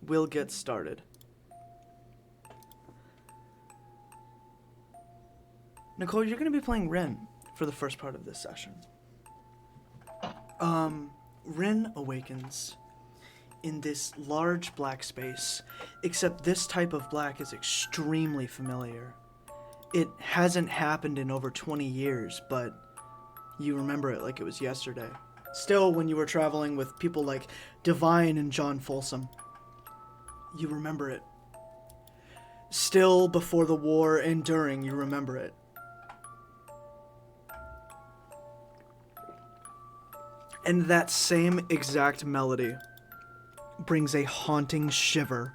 we'll get started. Nicole, you're going to be playing Rin for the first part of this session. Rin awakens in this large black space, except this type of black is extremely familiar. It hasn't happened in over 20 years, but you remember it like it was yesterday. Still, when you were traveling with people like Divine and John Folsom, you remember it. Still, before the war and during, you remember it. And that same exact melody brings a haunting shiver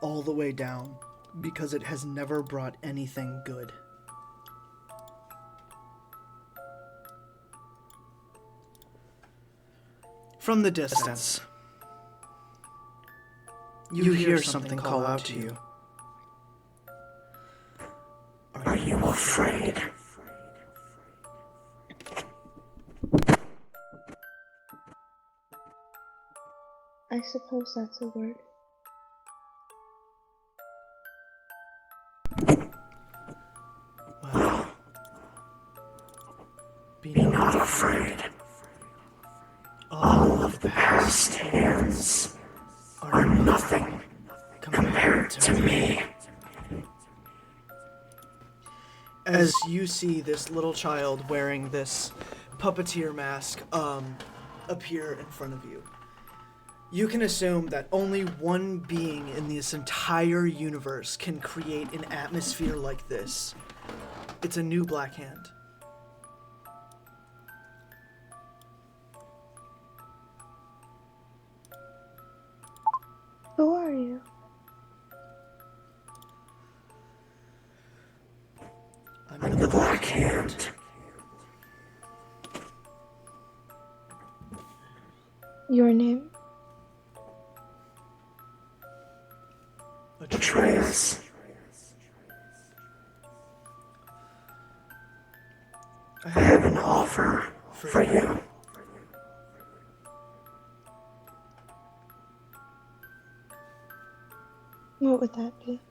all the way down because it has never brought anything good. From the distance, you hear something call out to you. Are you afraid? I suppose that's a word. Well, Be not afraid. All of the past hands are nothing compared to me. as you see this little child wearing this puppeteer mask appear in front of you, you can assume that only one being in this entire universe can create an atmosphere like this. It's a new Black Hand. Who are you? I'm The Black Hand. Your name? Atreus. I have an offer for you. What would that be?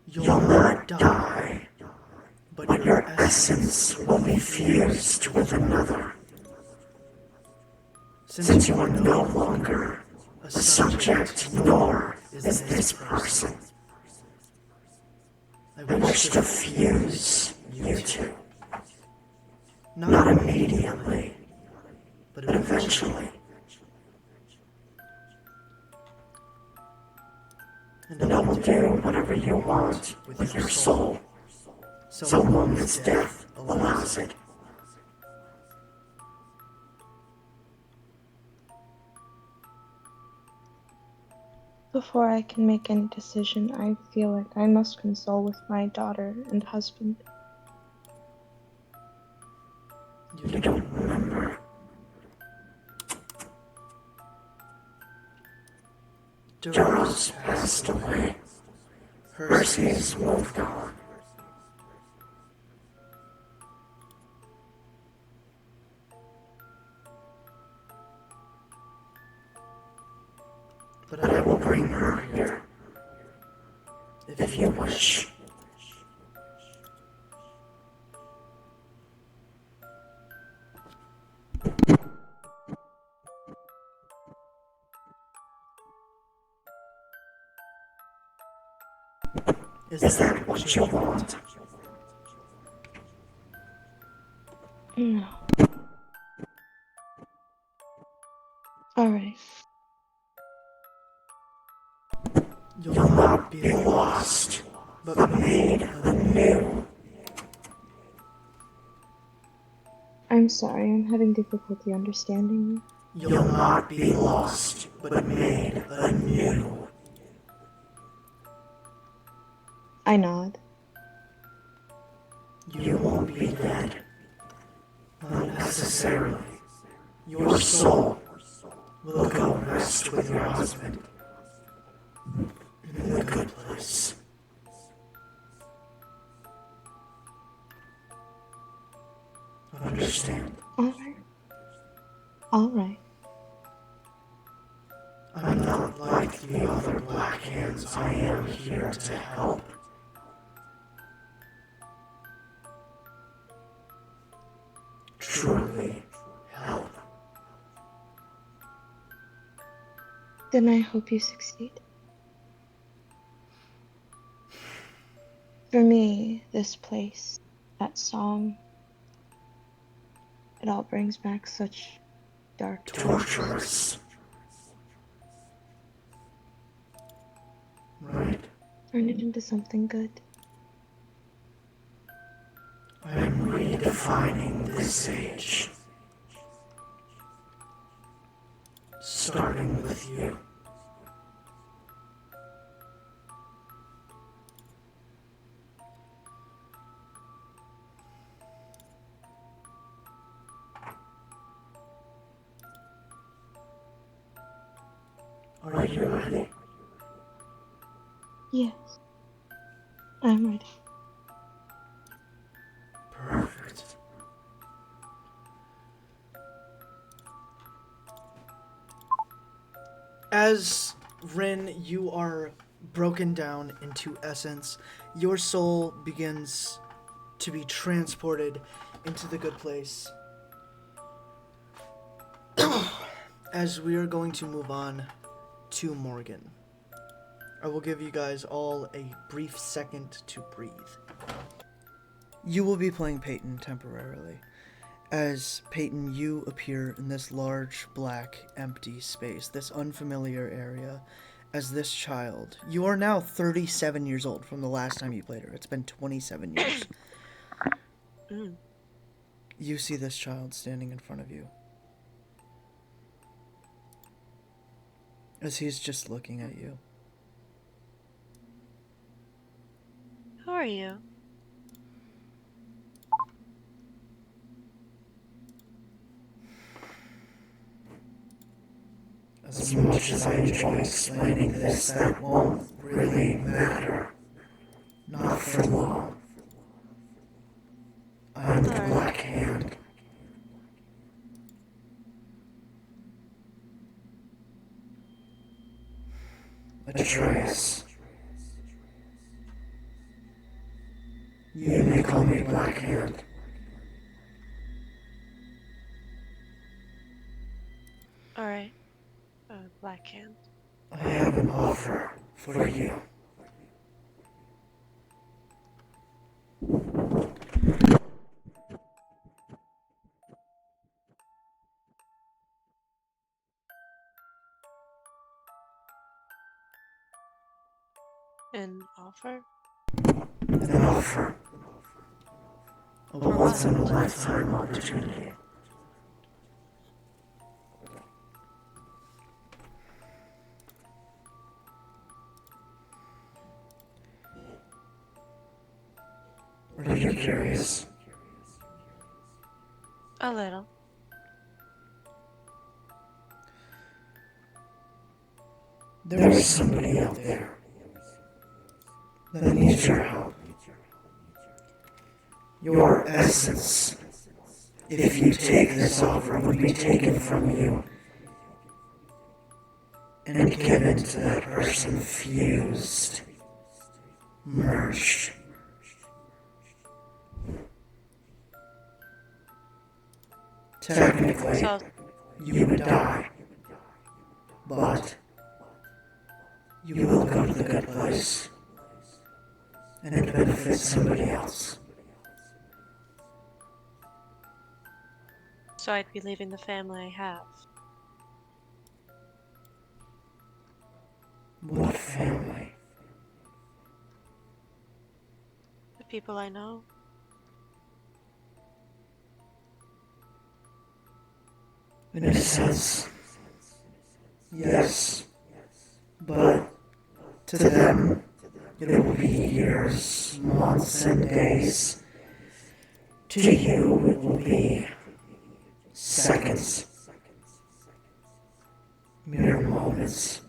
You'll not die, But your essence will be fused with another. Since you are no longer a subject, nor is this person. I wish to fuse you two. Not immediately, but eventually. And I will do whatever you want with your soul, so long as death allows it. Before I can make any decision, I feel like I must consult with my daughter and husband. You don't remember. Charles passed away. Percy's moved on. But I will bring her here, if you wish. Is that what you want? No. Alright. you'll You'll not not be be lost, lost, but but made anew. I'm sorry, I'm having difficulty understanding you. You'll not be lost, but made anew. I nod. You won't be dead. Not necessarily. Your soul will go rest with your husband in the good place. Understand? Alright. Alright. I'm not like the other black hands. I am here to help. Truly help. Then I hope you succeed. For me, this place, that song, it all brings back such dark times. Torturous. Right. Turn it into something good. I'm redefining this age. Starting with you. Are you ready? Yes, I'm ready. Perfect. As Rin, you are broken down into essence, your soul begins to be transported into the good place. As we are going to move on to Morgan, I will give you guys all a brief second to breathe. You will be playing Peyton temporarily. As Peyton, you appear in this large, black, empty space, this unfamiliar area, as this child. You are now 37 years old from the last time you played her. It's been 27 years. You see this child standing in front of you. As he's just looking at you. Who are you? As much as I enjoy explaining this, that won't really matter. Not for long. I'm the Black Hand. Atreus. You may call me Black Hand. Alright. Black Hand. I have an offer for you. An offer? An offer. A once-in-a-lifetime opportunity. Are you curious? A little. There's somebody out there that needs your help. Your essence, if you take this offer, would be taken from you and given to that person fused, merged. Technically, So, you would die, but you will go to the good place, and it benefits somebody else. so I'd be leaving the family I have. What family? The people I know. In a sense, yes, but to them, it will be years, months, and days. To you, it will be seconds, mere moments.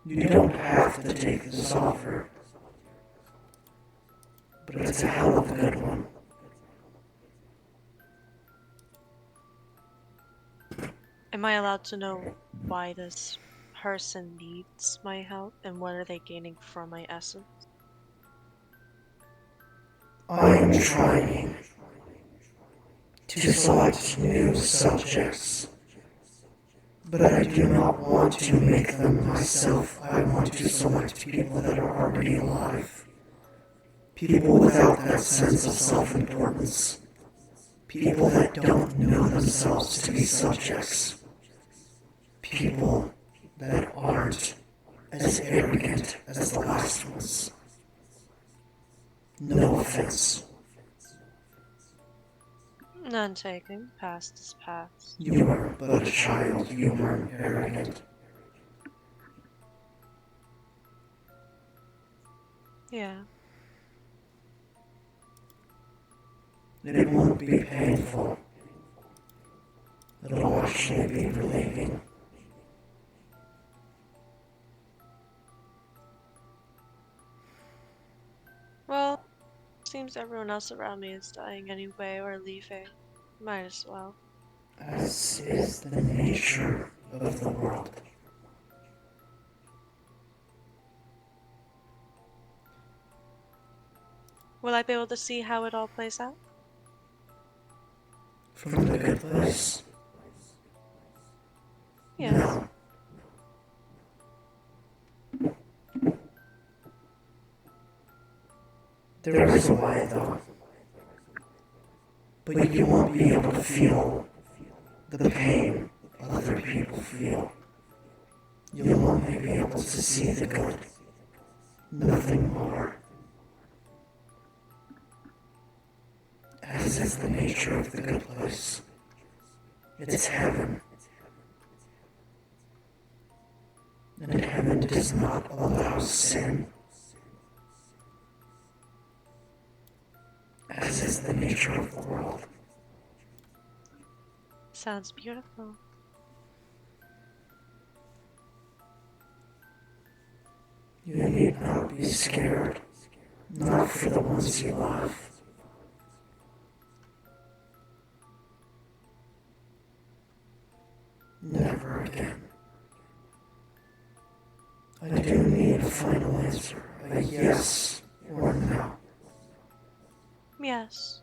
You don't have to take this offer, but it's a hell of a good one. Am I allowed to know why this person needs my help and what are they gaining from my essence? I am trying to select new subjects, but I do not want to make them myself. I want to select people that are already alive. People without that sense of self-importance. People that don't know themselves to be subjects. People that aren't as arrogant as the last ones. No offense. None taken. Past is past. You are but a child. You aren't arrogant. Yeah. It won't be painful. It'll actually be relieving. Well, seems everyone else around me is dying anyway or leaving. Might as well. As is the nature of the world. Will I be able to see how it all plays out? From the good place? Yes. No. There is a way, though. But you won't be able to feel the pain other people feel. You'll only be able to see the good. Nothing more. As is the nature of the good place. It's heaven. And heaven does not allow sin. As is the nature of the world. Sounds beautiful. You need not be scared. Not for the ones you love. Never again. I do need a final answer. A yes or no. Yes.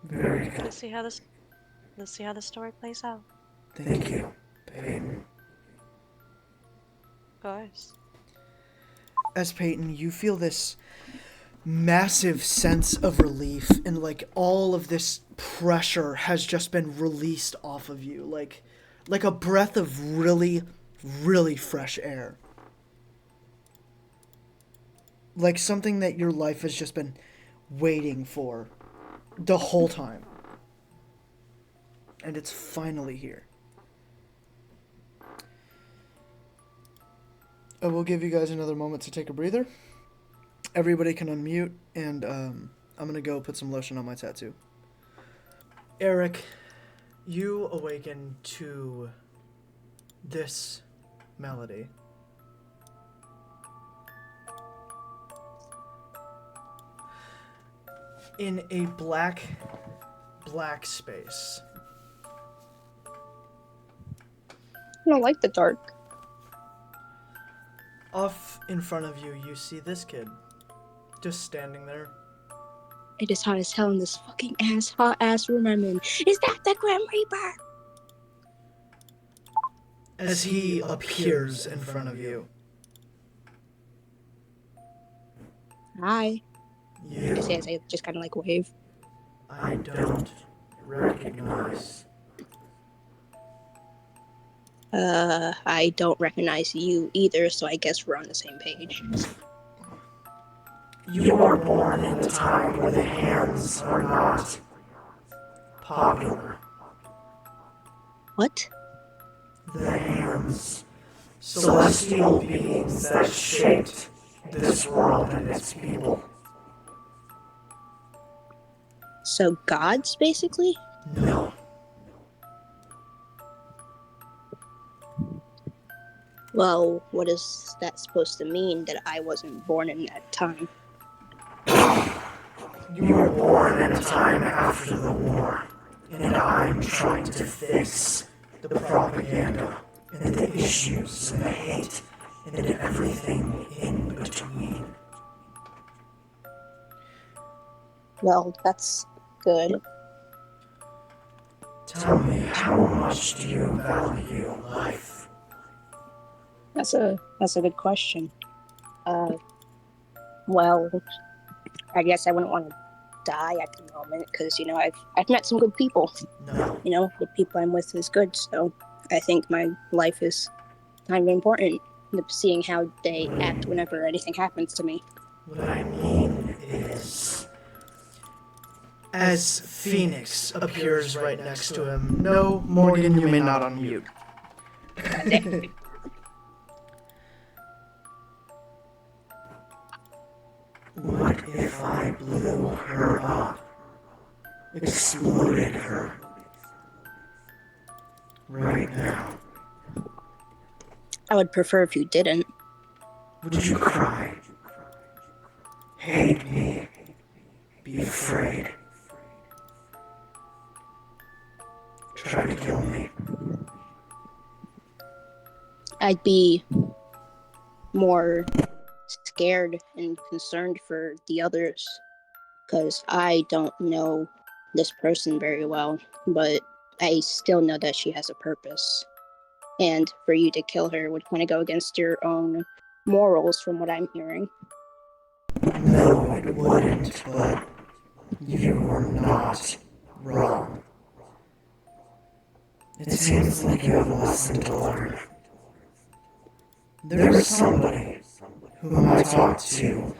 Very good. Let's see how the story plays out. Thank you, Peyton. Of course. As Peyton, you feel this massive sense of relief, and like all of this pressure has just been released off of you, like a breath of really, really fresh air. Like something that your life has just been waiting for the whole time. And it's finally here. I will give you guys another moment to take a breather. Everybody can unmute, and I'm going to go put some lotion on my tattoo. Eric, you awaken to this melody. In a black space. I don't like the dark. Off in front of you, you see this kid. Just standing there. It is hot as hell in this fucking hot ass room I'm in. Is that the Grim Reaper? As he appears in front of you. Hi. You, Just as I just kind of like wave. I don't recognize. I don't recognize you either, so I guess we're on the same page. You are born in a time where the hands are not popular. What? The hands, celestial beings that shaped this world and its people. So gods, basically? No. Well, what is that supposed to mean that I wasn't born in that time? You were born in a time after the war, and I'm trying to fix the propaganda, and the issues, and the hate, and everything in between. Well, that's good. Tell me, how much do you value life? That's a good question. Well, I guess I wouldn't want to die at the moment because I've met some good people. No. The people I'm with is good, so I think my life is kind of important. Seeing how they act whenever anything happens to me. What I mean is... As Phoenix appears right next to him. No, Morgan, you may not unmute. What if I blew her up? Exploded her? Right now. I would prefer if you didn't. Would you cry? Hate me? Be afraid? Try to kill me? I'd be more scared and concerned for the others because I don't know this person very well, but I still know that she has a purpose. And for you to kill her would kind of go against your own morals from what I'm hearing. No, it wouldn't, but you were not wrong. It seems like you have a lesson to learn. There is somebody whom I talked to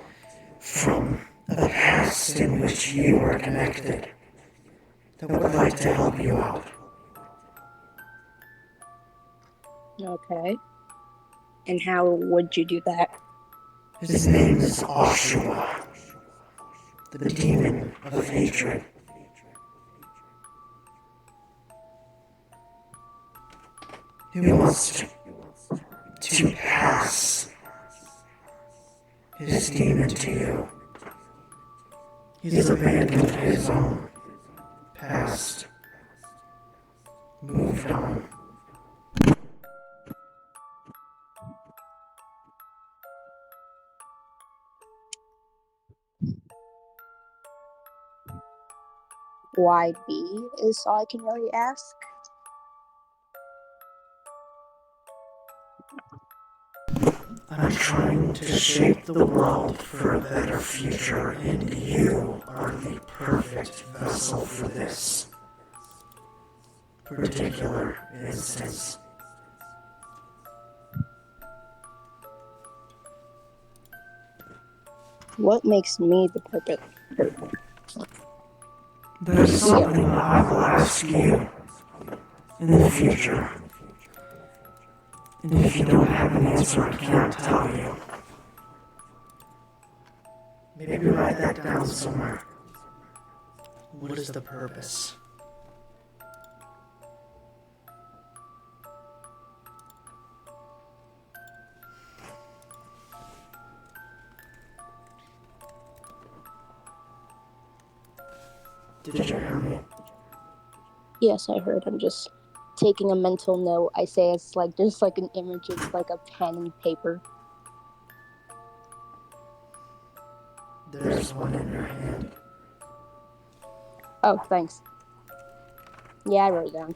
from a past in which you were connected that would like to help you out. Okay. And how would you do that? His name is Oshua, the demon of hatred. He wants to pass his demon to you. He's abandoned his own past, moved on. Why be is all I can really ask. I'm trying to shape the world for a better future, and you are the perfect vessel for this particular instance. What makes me the perfect? There's something I will ask you in the future. And if you don't have an answer, I can't tell you. Maybe write that down somewhere. What is the purpose? Did you hear me? Yes, I heard. I'm just taking a mental note. I say it's like just like an image. It's like a pen and paper. There's one in your hand. Oh, thanks. Yeah, I wrote it down.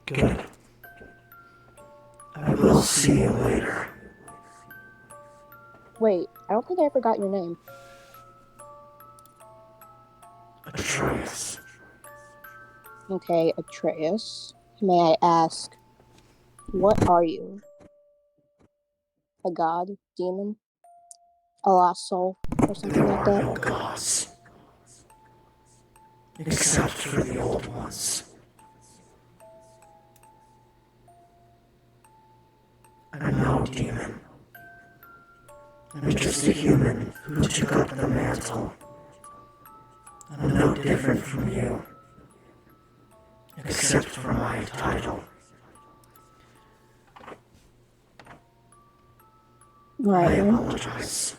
Good. I will see you later. Wait, I don't think I ever got your name. Atreus. Okay, Atreus. May I ask, what are you? A god? Demon? A lost soul? Or something There like are that? no gods. Except for the old ones. I'm no demon. I'm just a human who took up the mantle. I'm no different from you. Except for my title. I Right. apologize.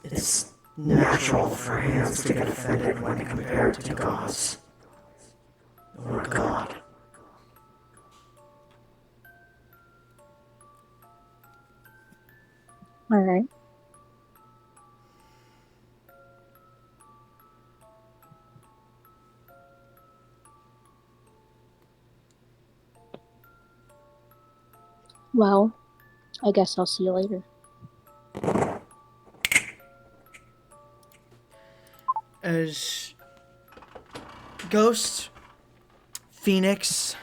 It's natural for hands to get offended when compared to gods. Or God. All right. Well, I guess I'll see you later. As Ghost, Phoenix,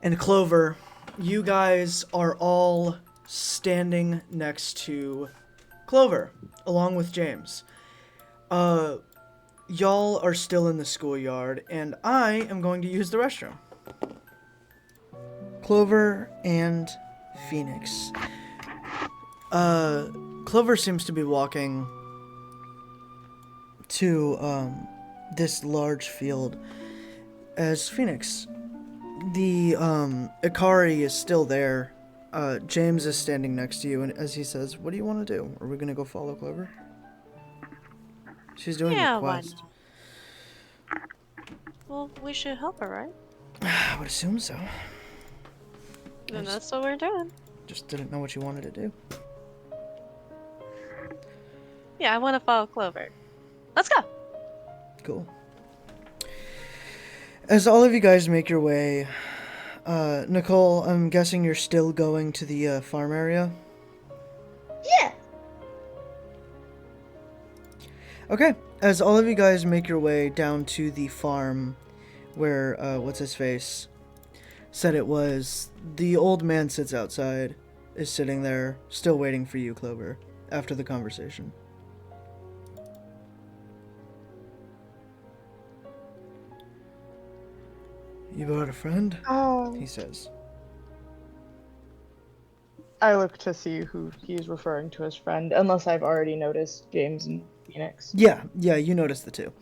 and Clover, you guys are all standing next to Clover, along with James. Y'all are still in the schoolyard, and I am going to use the restroom. Clover and Phoenix. Clover seems to be walking to this large field as Phoenix. The Ikari is still there. James is standing next to you, and as he says, "What do you want to do? Are we gonna go follow Clover?" She's doing Yeah, a why quest. not? Well, we should help her, right? I would assume so. Then that's what we're doing. Just didn't know what you wanted to do. Yeah, I want to follow Clover. Let's go. Cool. As all of you guys make your way, Nicole, I'm guessing you're still going to the farm area? Yeah. Okay, as all of you guys make your way down to the farm where, what's-his-face said it was, the old man sits outside, is sitting there, still waiting for you, Clover, after the conversation. You brought a friend? He says. I look to see who he's referring to as friend, unless I've already noticed James and Phoenix. Yeah, you noticed the two.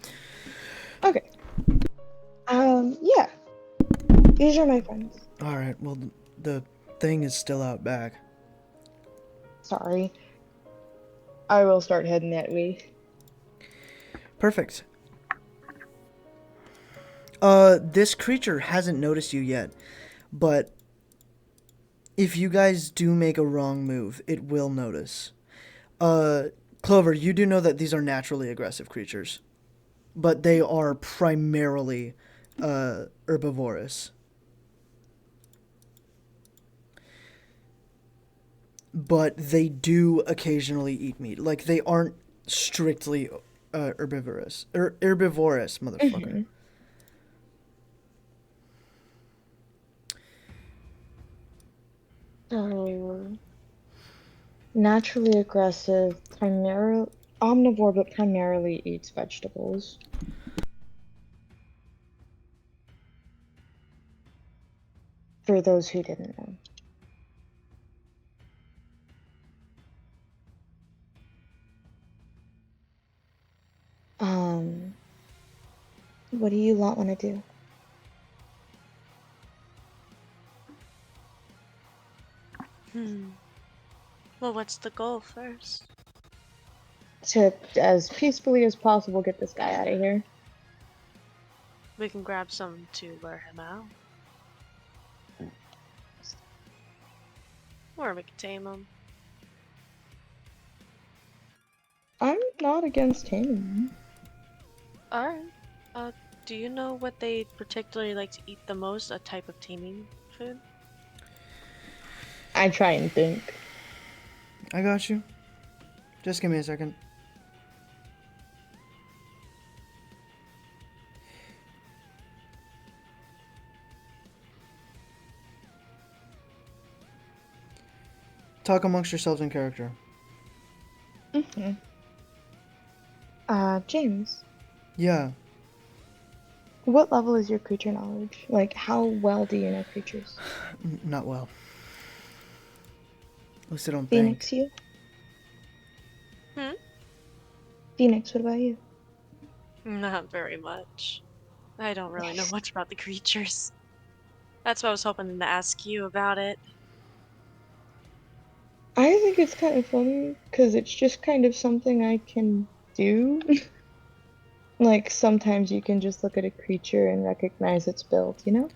Okay. Yeah. These are my friends. Alright, well, the thing is still out back. Sorry. I will start heading that way. Perfect. This creature hasn't noticed you yet, but if you guys do make a wrong move, it will notice. Clover, you do know that these are naturally aggressive creatures, but they are primarily, herbivorous. But they do occasionally eat meat. Like, they aren't strictly, herbivorous. Herbivorous, motherfucker. Naturally aggressive, primarily omnivore, but primarily eats vegetables. For those who didn't know. What do you lot want to do? Well, what's the goal first? To, as peacefully as possible, get this guy out of here. We can grab some to lure him out. Or we can tame him. I'm not against taming him. Alright. Do you know what they particularly like to eat the most? A type of taming food? I try and think. I got you. Just give me a second. Talk amongst yourselves in character. James, Yeah. what level is your creature knowledge? Like, how well do you know creatures? Not well. At least I don't think. Phoenix, you? Hmm? Phoenix, what about you? Not very much. I don't really know much about the creatures. That's why I was hoping to ask you about it. I think it's kind of funny, because it's just kind of something I can do. Like, sometimes you can just look at a creature and recognize its build, you know?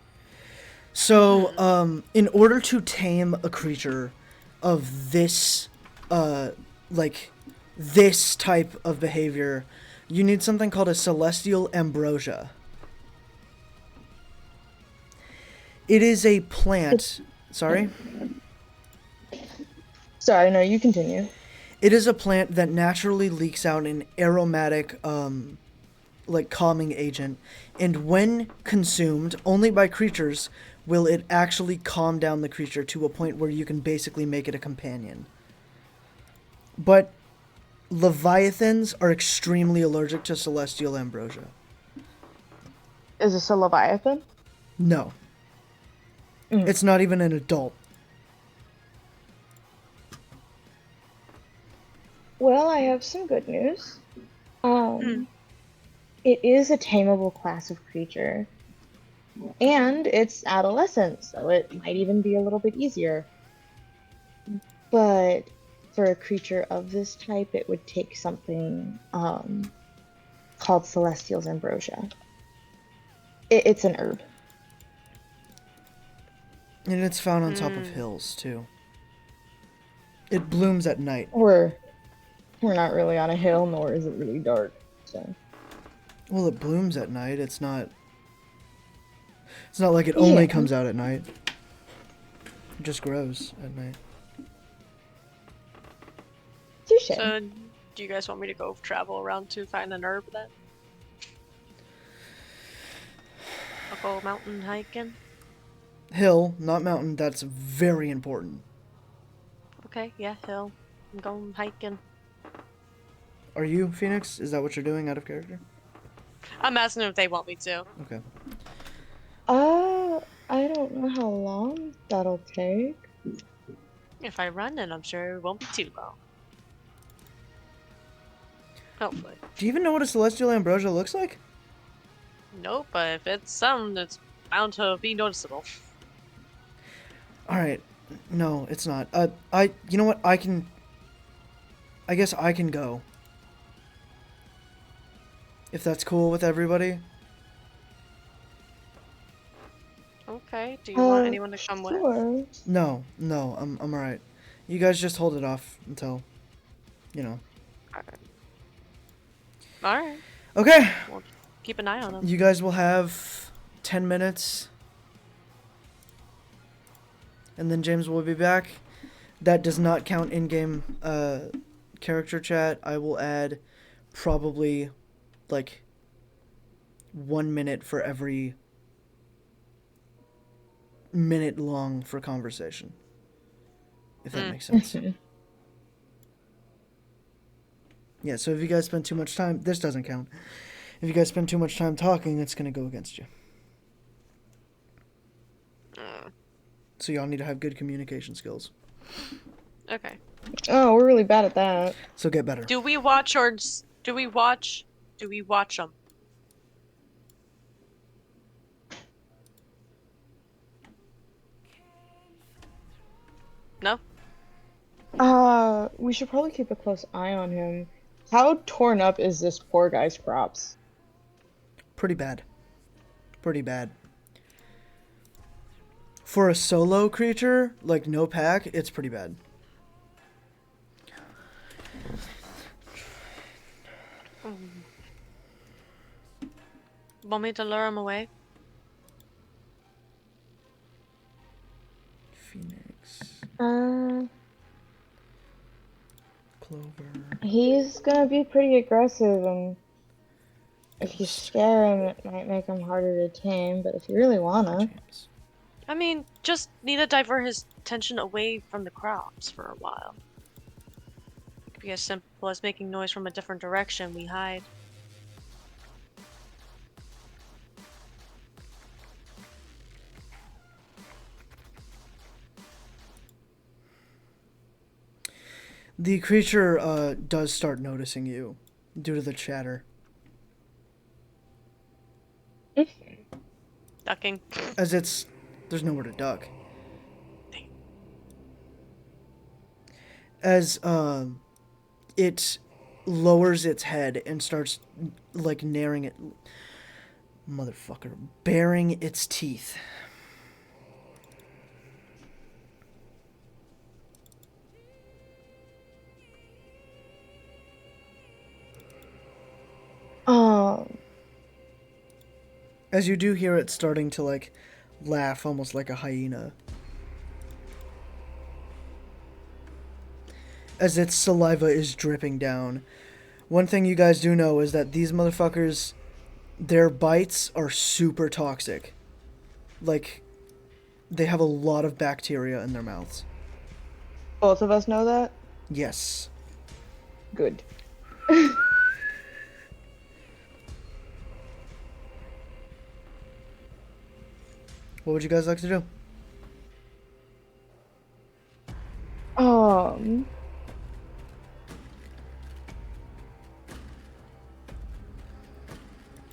So, in order to tame a creature of this like this type of behavior, you need something called a celestial ambrosia. It is a plant. Sorry? Sorry, no, you continue. It is a plant that naturally leaks out an aromatic, like calming agent, and when consumed only by creatures will it actually calm down the creature to a point where you can basically make it a companion. But leviathans are extremely allergic to celestial ambrosia. Is this a leviathan? No. Mm. It's not even an adult. Well, I have some good news. It is a tameable class of creature. And it's adolescent, so it might even be a little bit easier. But for a creature of this type, it would take something called Celestial's Ambrosia. It's an herb. And it's found on top of hills, too. It blooms at night. We're not really on a hill, nor is it really dark, so... Well, it blooms at night. It's not like it only comes out at night. It just grows at night. Touché. So, do you guys want me to go travel around to find an herb then? I'll go mountain hiking. Hill, not mountain. That's very important. Okay, yeah, hill. I'm going hiking. Are you, Phoenix? Is that what you're doing out of character? I'm asking if they want me to. Okay. I don't know how long that'll take. If I run, then I'm sure it won't be too long. Hopefully. Do you even know what a celestial ambrosia looks like? Nope, but if it's something that's bound to be noticeable. Alright. No, it's not. You know what? I guess I can go. If that's cool with everybody. Okay, do you want anyone to come with? Sure. No, I'm alright. You guys just hold it off until, you know. Alright. Okay. We'll keep an eye on them. You guys will have 10 minutes. And then James will be back. That does not count in-game character chat. I will add probably like 1 minute for every minute long for conversation. If that makes sense. Yeah, so if you guys spend too much time, this doesn't count. If you guys spend too much time talking, it's going to go against you. So y'all need to have good communication skills. Okay. Oh, we're really bad at that. So get better. Do we watch them? No? We should probably keep a close eye on him. How torn up is this poor guy's crops? Pretty bad. Pretty bad. For a solo creature, like no pack, it's pretty bad. Want me to lure him away? Phoenix. Clover. He's gonna be pretty aggressive, and if you scare him, it might make him harder to tame, but if you really wanna... James. I mean, just need to divert his attention away from the crops for a while. It could be as simple as making noise from a different direction. We hide. The creature does start noticing you due to the chatter. Ducking. As there's nowhere to duck. As it lowers its head and starts like baring its teeth. As you do hear it starting to, like, laugh almost like a hyena. As its saliva is dripping down. One thing you guys do know is that these motherfuckers, their bites are super toxic. Like, they have a lot of bacteria in their mouths. Both of us know that? Yes. Good. What would you guys like to do?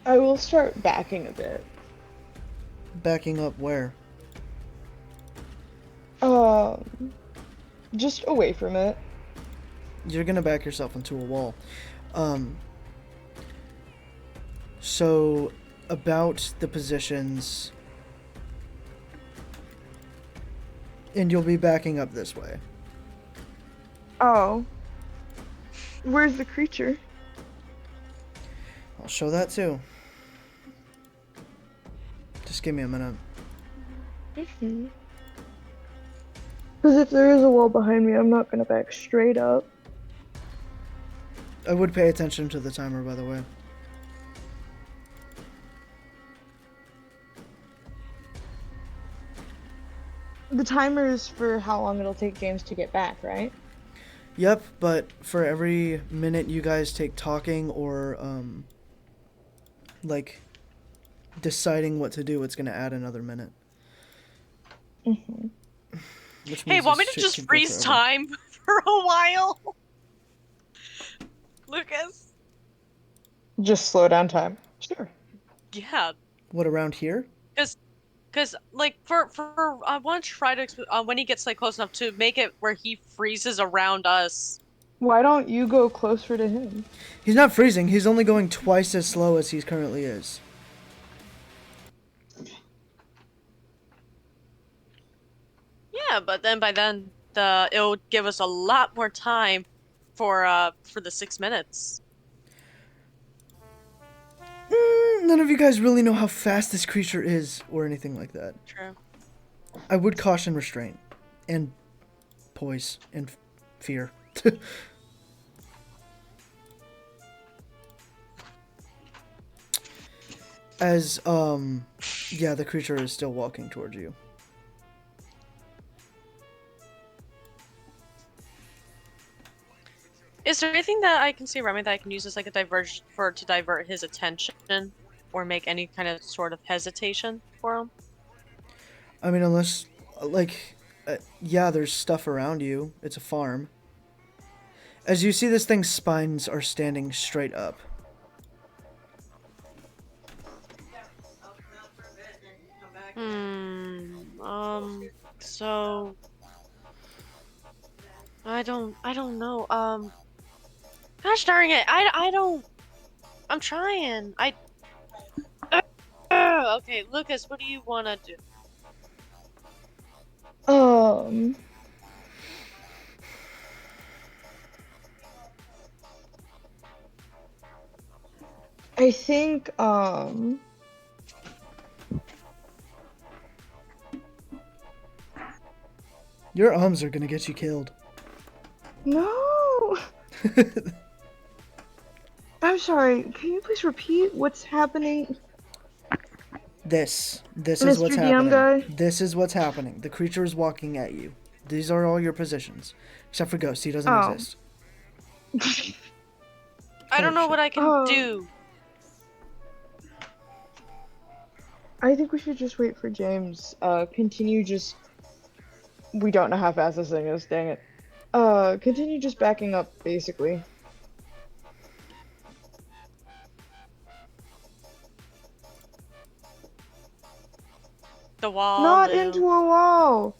I will start backing a bit. Backing up where? Just away from it. You're gonna back yourself into a wall. So, about the positions... And you'll be backing up this way. Oh. Where's the creature? I'll show that too. Just give me a minute. Because if there is a wall behind me, I'm not gonna back straight up. I would pay attention to the timer, by the way. The timer is for how long it'll take James to get back, right? Yep, but for every minute you guys take talking or, like, deciding what to do, it's gonna add another minute. Mm-hmm. Which Hey, means want me this to shit just could go freeze forever. time for a while? Lucas? Just slow down time. Sure. Yeah, What, around here? because like I want to try to when he gets like close enough to make it where he freezes around us. Why don't you go closer to him? He's not freezing, he's only going twice as slow as he currently is. Yeah, but then by then it'll give us a lot more time for the 6 minutes. None of you guys really know how fast this creature is or anything like that. True. I would caution restraint and poise and fear. As, yeah, the creature is still walking towards you. Is there anything that I can see around me that I can use as like a to divert his attention or make any kind of sort of hesitation for him? I mean, unless, like, yeah, there's stuff around you. It's a farm. As you see, this thing's spines are standing straight up. So I don't know. Gosh darn it. I'm trying. Okay, Lucas, what do you want to do? I think, Your arms are gonna get you killed. No! I'm sorry, can you please repeat what's happening? This is Mr. what's DM happening. guy? This is what's happening. The creature is walking at you. These are all your positions. Except for Ghost, he doesn't Oh. exist. I don't know what I can Oh. do. I think we should just wait for James. Continue just... We don't know how fast this thing is, dang it. Continue just backing up, basically. The wall. Not Lou. into a wall!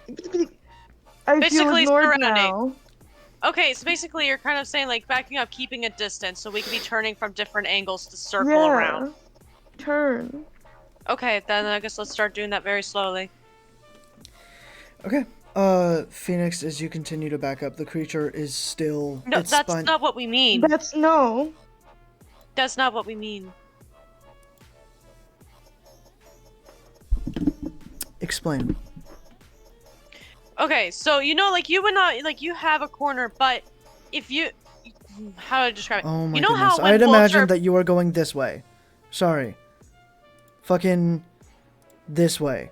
I feel Basically ignored surrounding. now. Okay, so basically you're kind of saying like backing up, keeping a distance, so we can be turning from different angles to circle Yeah. around. Turn. Okay, then I guess let's start doing that very slowly. Okay. Phoenix, as you continue to back up, the creature is still... No, its that's spine... not what we mean. That's no. That's not what we mean. Explain. Okay, so you know, like you would not like you have a corner, but if you, how do I describe it? Oh my you know goodness. how when I'd wolves imagined are, that you were going this way. Sorry. Fucking this way.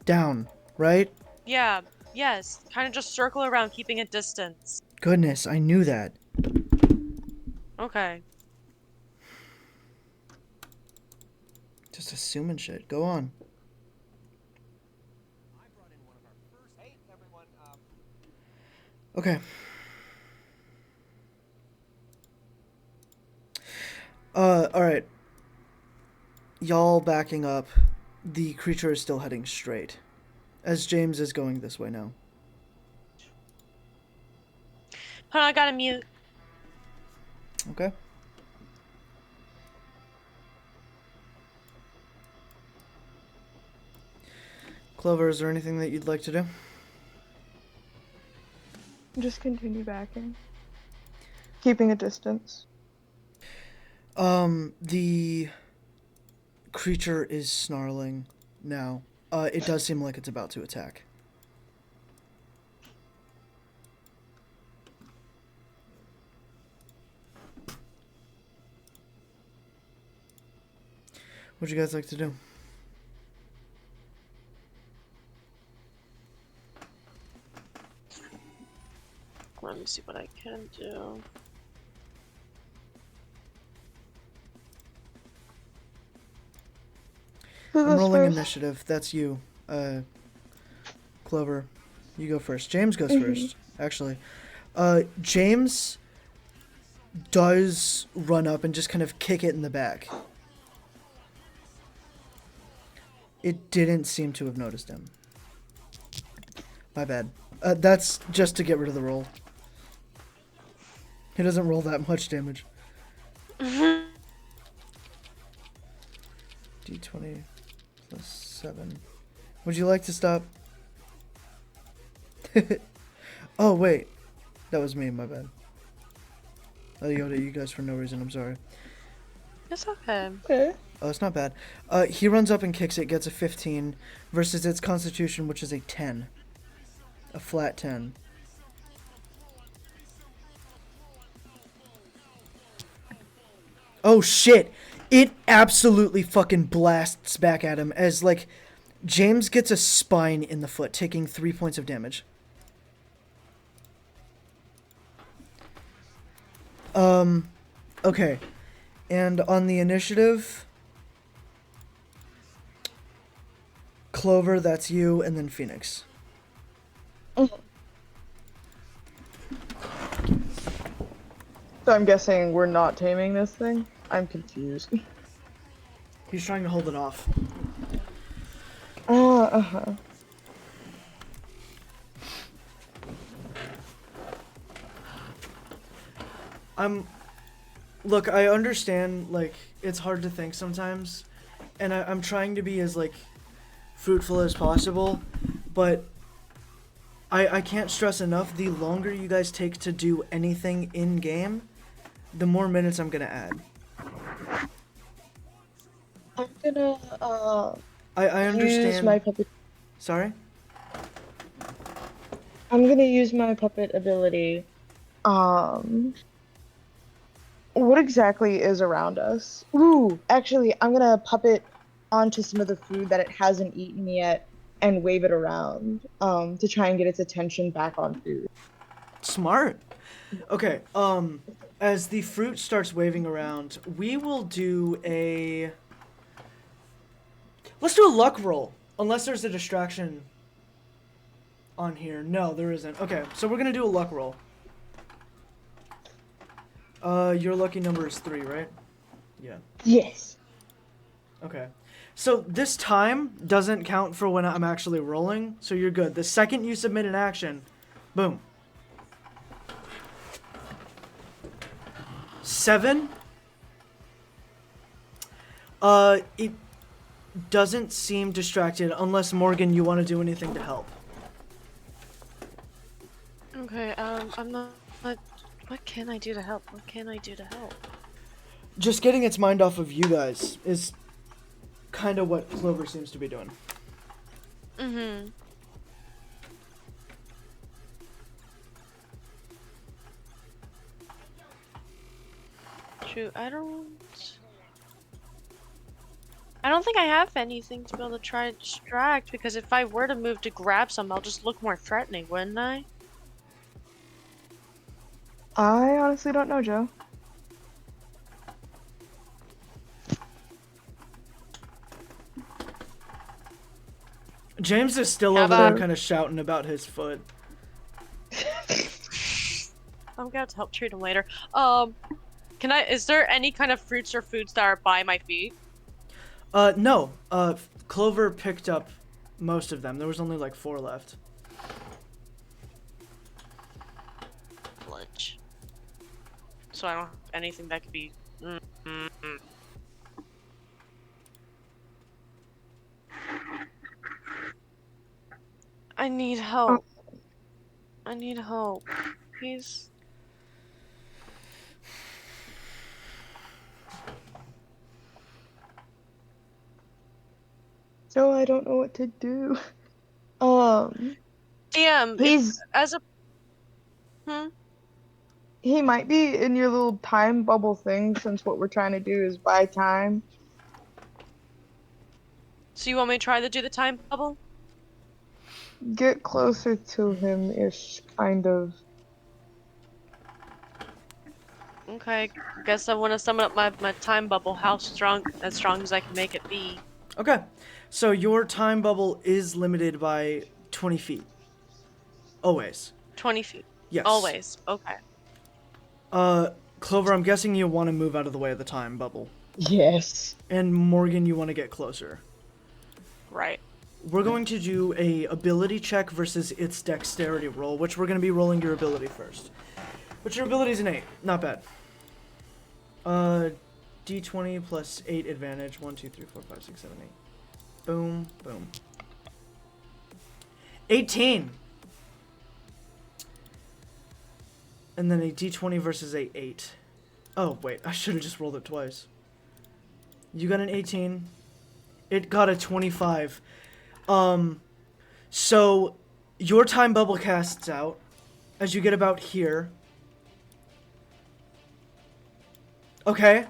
Down, right? yeah, yes, kind of just circle around, keeping a distance. Goodness, I knew that. Okay. Just assuming shit. Go on. Okay. Alright. Y'all backing up. The creature is still heading straight. As James is going this way now. Hold on, I gotta mute. Okay. Clover, is there anything that you'd like to do? Just continue backing. Keeping a distance. The creature is snarling now. It does seem like it's about to attack. What'd you guys like to do? Let me see what I can do. Who I'm goes rolling first? initiative. That's you. Clover. You go first. James goes Mhm. first, actually. James does run up and just kind of kick it in the back. It didn't seem to have noticed him. My bad. That's just to get rid of the roll. He doesn't roll that much damage. D20 plus 7. Would you like to stop? Oh, wait. That was me, my bad. I yelled at you guys for no reason, I'm sorry. It's okay. Okay. Oh, it's not bad. He runs up and kicks it, gets a 15, versus its constitution, which is a 10. A flat 10. Oh, shit! It absolutely fucking blasts back at him as, like, James gets a spine in the foot, taking 3 points of damage. Okay. And on the initiative, Clover, that's you, and then Phoenix. So I'm guessing we're not taming this thing? I'm confused. He's trying to hold it off. Uh-huh. Look, I understand, like, it's hard to think sometimes, and I'm trying to be as, like, fruitful as possible, but I can't stress enough, the longer you guys take to do anything in-game, the more minutes I'm gonna add. I'm gonna, I understand. use my puppet. Sorry? I'm gonna use my puppet ability. What exactly is around us? Ooh, actually, I'm gonna puppet onto some of the food that it hasn't eaten yet and wave it around, to try and get its attention back on food. Smart. Okay, as the fruit starts waving around, we will do a... Let's do a luck roll, unless there's a distraction on here. No, there isn't. Okay, so we're gonna do a luck roll. Your lucky number is 3, right? Yeah. Yes. Okay. So this time doesn't count for when I'm actually rolling, so you're good. The second you submit an action, boom. 7. It doesn't seem distracted unless, Morgan, you want to do anything to help. Okay, I'm not. What can I do to help? What can I do to help? Just getting its mind off of you guys is kind of what Clover seems to be doing. Mm-hmm. Shoot, I don't think I have anything to be able to try to distract, because if I were to move to grab some, I'll just look more threatening, wouldn't I? I honestly don't know, Joe. James is still How over there about- kind of shouting about his foot. I'm gonna have to help treat him later. Is there any kind of fruits or foods that are by my feet? No. Clover picked up most of them. There was only like 4 left. Lunch. So I don't have anything that could be. I need help. I need help. Please. Joe, I don't know what to do. DM, He's as a. Hmm? he might be in your little time bubble thing since what we're trying to do is buy time. So you want me to try to do the time bubble? Get closer to him-ish, kind of. Okay, guess I want to summon up my time bubble. As strong as I can make it be. Okay. So your time bubble is limited by 20 feet. Always. 20 feet. Yes. Always. Okay. Clover, I'm guessing you want to move out of the way of the time bubble. Yes. And Morgan, you want to get closer. Right. We're going to do a ability check versus its dexterity roll, which we're going to be rolling your ability first. But your ability's an 8. Not bad. D20 plus 8 advantage. 1, 2, 3, 4, 5, 6, 7, 8. Boom, boom. 18! And then a D20 versus a 8. Oh, wait. I should have just rolled it twice. You got an 18. It got a 25. So your time bubble casts out as you get about here. Okay.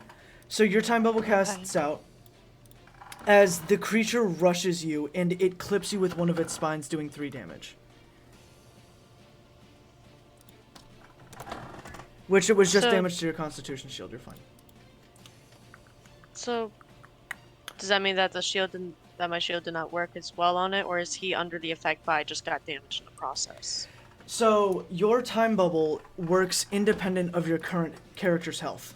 So your time bubble casts out as the creature rushes you and it clips you with one of its spines, doing 3 damage. Which it was just damage to your Constitution shield. You're fine. So, does that mean that my shield did not work as well on it, or is he under the effect but I just got damaged in the process? So your time bubble works independent of your current character's health.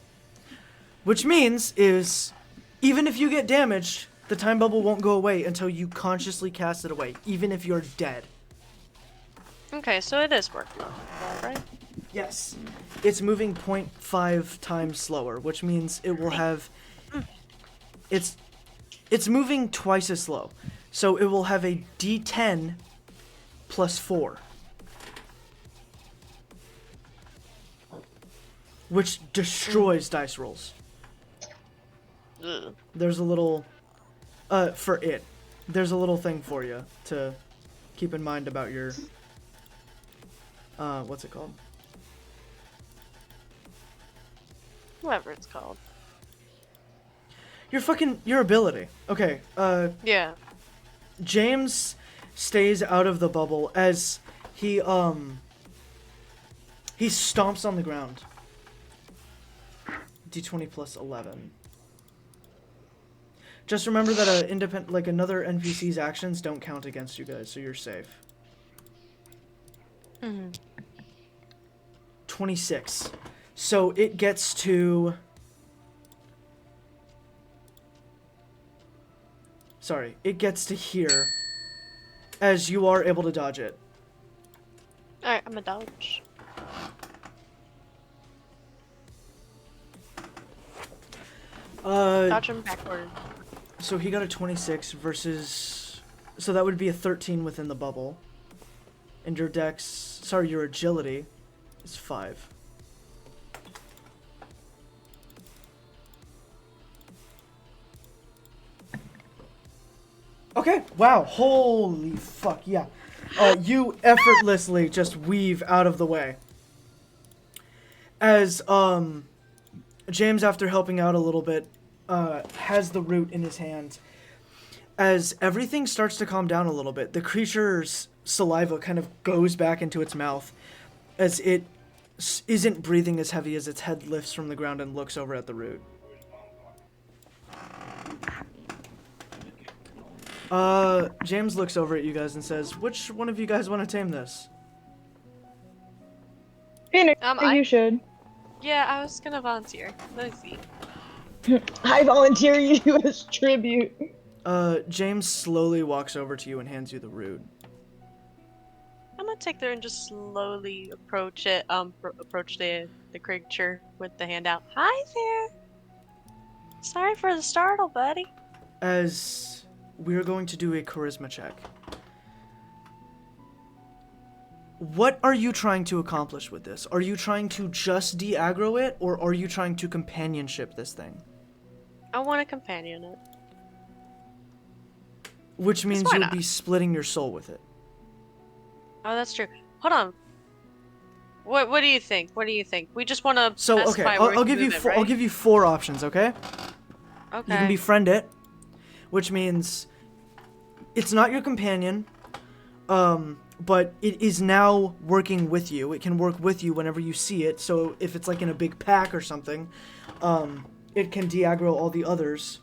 Which means is, even if you get damaged, the time bubble won't go away until you consciously cast it away, even if you're dead. Okay, so it is working, right? Yes. It's moving 0.5 times slower, which means it will have... It's moving twice as slow. So it will have a D10 plus 4. Which destroys dice rolls. Ugh. There's a little... for it. There's a little thing for you to keep in mind about your... what's it called? Whatever it's called. Your ability. Okay, Yeah. James stays out of the bubble as he stomps on the ground. D20 plus 11. Just remember that another NPC's actions don't count against you guys, so you're safe. 26. So it gets to... Sorry, it gets to here as you are able to dodge it. Alright, I'm a dodge. Dodge him backward. So he got a 26 versus... So that would be a 13 within the bubble. And your your agility is 5. Okay, wow, holy fuck, yeah. You effortlessly just weave out of the way. As, James, after helping out a little bit, has the root in his hand. As everything starts to calm down a little bit, the creature's saliva kind of goes back into its mouth as it isn't breathing as heavy as its head lifts from the ground and looks over at the root. James looks over at you guys and says, which one of you guys want to tame this? Phoenix, I think I- you should. Yeah, I was gonna volunteer. Let's see. I volunteer you as tribute. James slowly walks over to you and hands you the root. I'm gonna take there and just slowly approach it. Approach the creature with the hand out. Hi there. Sorry for the startle, buddy. As we're going to do a charisma check. What are you trying to accomplish with this? Are you trying to just de-aggro it, or are you trying to companionship this thing? I want to companion it. Which means why you'll not? be splitting your soul with it. Oh, that's true. Hold on. What do you think? What do you think? We just want to So okay, specify where we I'll can give you move it, I'll right? give you 4 options, okay? Okay. You can befriend it, which means it's not your companion, but it is now working with you. It can work with you whenever you see it. So if it's like in a big pack or something, it can de-aggro all the others.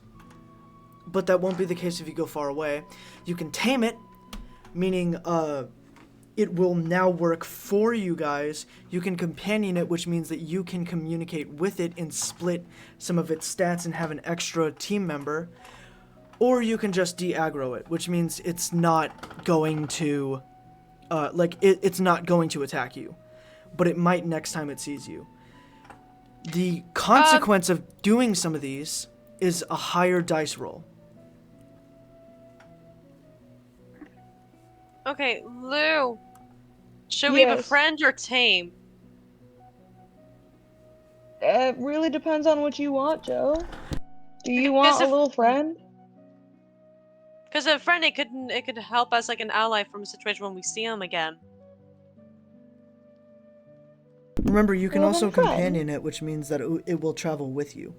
But that won't be the case if you go far away. You can tame it, meaning it will now work for you guys. You can companion it, which means that you can communicate with it and split some of its stats and have an extra team member. Or you can just de-aggro it, which means it's not going to, it's not going to attack you. But it might next time it sees you. The consequence of doing some of these is a higher dice roll. Okay, Lou. Should we Yes. befriend or tame? It really depends on what you want, Joe. Do you Because want a if- little friend? Because a friend, it could help us like an ally from a situation when we see him again. Remember, you can Well, also then friend. companion it, which means that it will travel with you.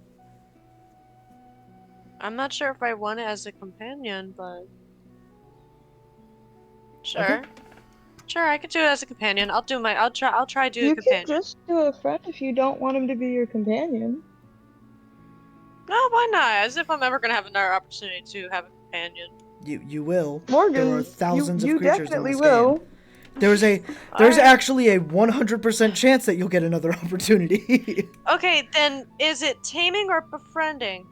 I'm not sure if I want it as a companion, but sure. Okay. Sure, I could do it as a companion. I'll try do a You companion. can just do a friend if you don't want him to be your companion. No, why not? As if I'm ever gonna have another opportunity to have a companion. You will. Morgan, There are thousands you of creatures in definitely this will. game. There's Alright. actually a 100% chance that you'll get another opportunity. Okay, then is it taming or befriending?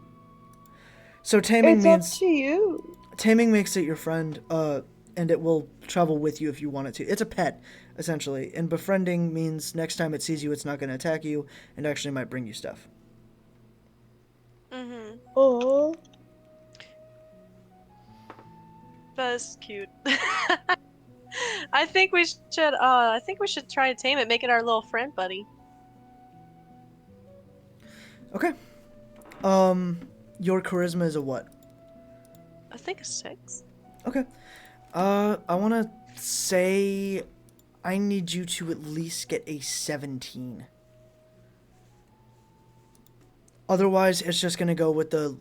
So taming It's up means to you. taming makes it your friend, and it will travel with you if you want it to. It's a pet, essentially. And befriending means next time it sees you, it's not going to attack you, and actually might bring you stuff. Mm-hmm. Oh, That's cute. I think we should try to tame it, make it our little friend buddy. Okay. Your charisma is a what? I think a 6. Okay. I want to say I need you to at least get a 17. Otherwise, it's just going to go with the,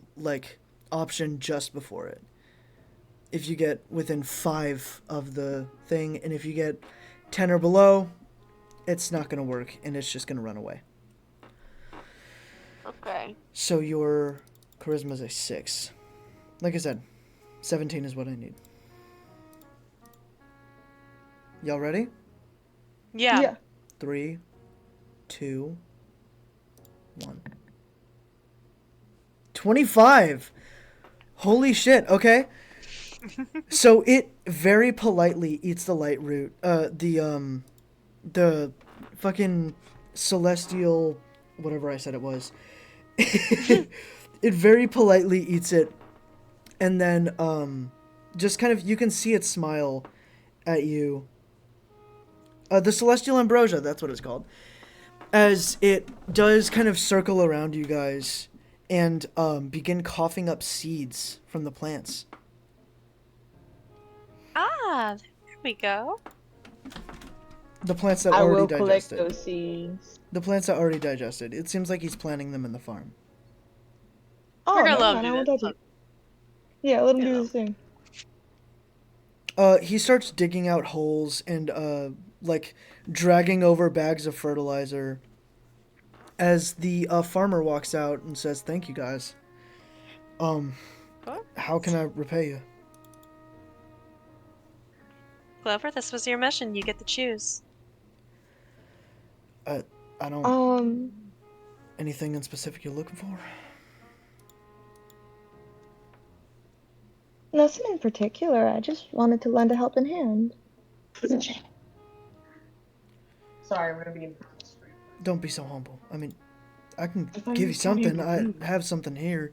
option just before it. If you get within 5 of the thing, and if you get 10 or below, it's not going to work, and it's just going to run away. Okay. So your charisma is a 6. Like I said, 17 is what I need. Y'all ready? Yeah. 3, 2, 1. 25! Holy shit, okay. So it very politely eats the light root. The fucking celestial, whatever I said it was. It very politely eats it, and then, just kind of, you can see it smile at you. The celestial ambrosia, that's what it's called. As it does kind of circle around you guys and begin coughing up seeds from the plants. Ah, there we go. The plants that I already will collect digested. those seeds. The plants that already digested. It seems like he's planting them in the farm. Oh, We're gonna never let him mind. I do won't this. touch it. Yeah, let him You do know. his thing. He starts digging out holes and like dragging over bags of fertilizer as the farmer walks out and says, "Thank you guys. Cool. How can I repay you?" Clover, this was your mission. You get to choose. I don't. Um, Anything in specific you're looking for? Nothing in particular. I just wanted to lend a helping hand. Sorry, we're gonna be in. Don't be so humble. I mean, I can I thought give you you was gonna be something. I rude. have something here.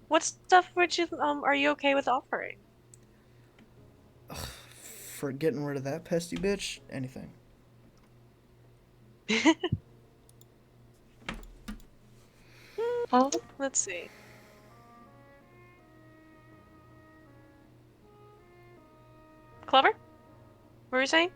What stuff would you are you okay with offering? For getting rid of that pesty bitch. Anything. Huh? Let's see. Clover? What were you saying?